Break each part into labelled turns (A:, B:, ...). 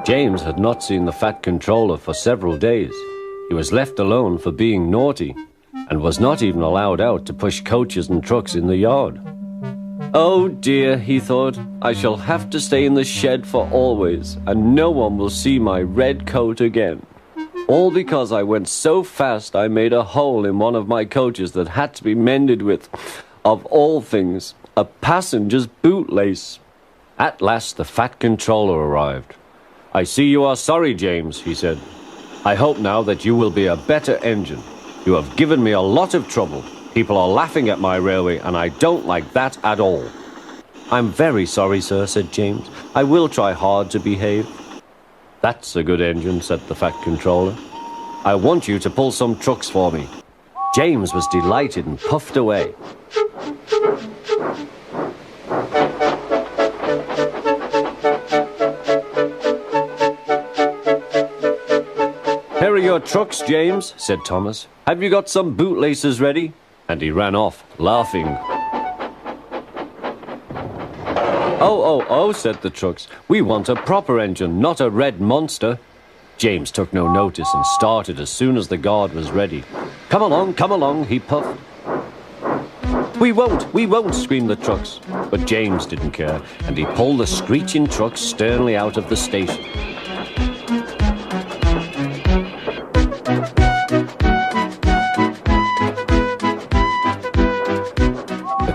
A: James had not seen the Fat Controller for several days. He was left alone for being naughty, and was not even allowed out to push coaches and trucks in the yard. Oh dear, he thought, I shall have to stay in the shed for always, and no one will see my red coat again. All because I went so fast I made a hole in one of my coaches that had to be mended with, of all things, a passenger's bootlace. At last the Fat Controller arrived. I see you are sorry, James, he said. I hope now that you will be a better engine. You have given me a lot of trouble. People are laughing at my railway, and I don't like that at all. I'm very sorry, sir, said James. I will try hard to behave. That's a good engine, said the Fat Controller. I want you to pull some trucks for me. James was delighted and puffed away. Here are your trucks, James, said Thomas. Have you got some bootlaces ready? And he ran off, laughing. Oh, said the trucks. We want a proper engine, not a red monster. James took no notice and started as soon as the guard was ready. Come along, he puffed. We won't, screamed the trucks. But James didn't care, and he pulled the screeching trucks sternly out of the station.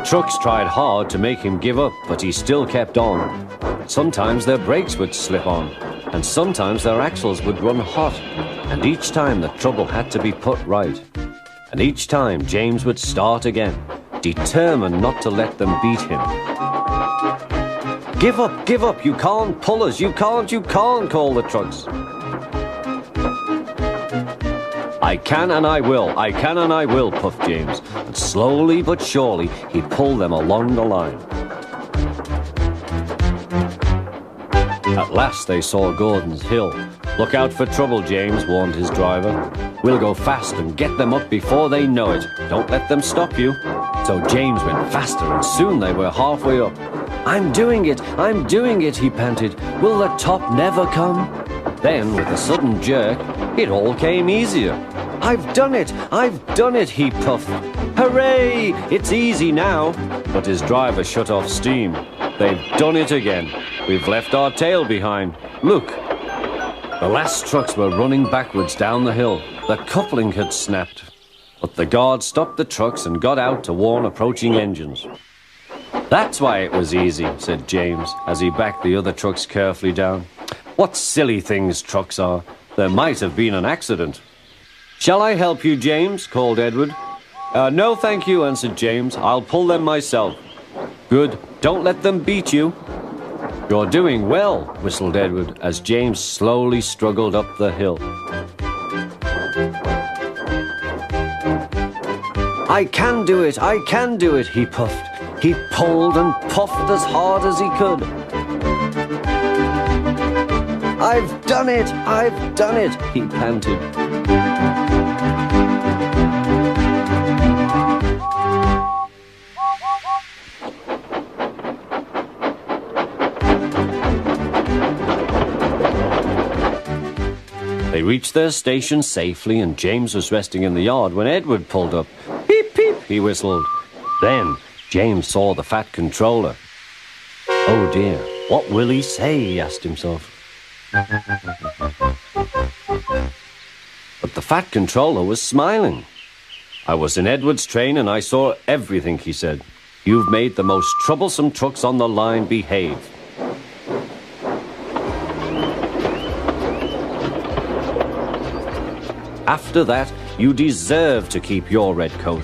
A: Trucks tried hard to make him give up, but he still kept on. Sometimes their brakes would slip on, and sometimes their axles would run hot, and each time the trouble had to be put right. And each time James would start again, determined not to let them beat him. Give up, you can't pull us, you can't, called the trucks. I can and I will, puffed James, and slowly but surely he pulled them along the line. At last they saw Gordon's Hill. Look out for trouble, James, warned his driver. We'll go fast and get them up before they know it. Don't let them stop you. So James went faster, and soon they were halfway up. I'm doing it, he panted. Will the top never come? Then, with a sudden jerk, it all came easier. I've done it, he puffed. Hooray! It's easy now. But his driver shut off steam. They've done it again. We've left our tail behind. Look. The last trucks were running backwards down the hill. The coupling had snapped. But the guard stopped the trucks and got out to warn approaching engines. That's why it was easy, said James, as he backed the other trucks carefully down. What silly things trucks are. There might have been an accident. Shall I help you, James? Called Edward. No, thank you, answered James. I'll pull them myself. Good. Don't let them beat you. You're doing well, whistled Edward, as James slowly struggled up the hill. I can do it, he puffed. He pulled and puffed as hard as he could. I've done it, he panted. They reached their station safely, and James was resting in the yard when Edward pulled up. Peep, peep, he whistled. Then James saw the Fat Controller. Oh dear, what will he say, he asked himself. But the Fat Controller was smiling. I was in Edward's train and I saw everything, he said. You've made the most troublesome trucks on the line behave. After that, you deserve to keep your red coat.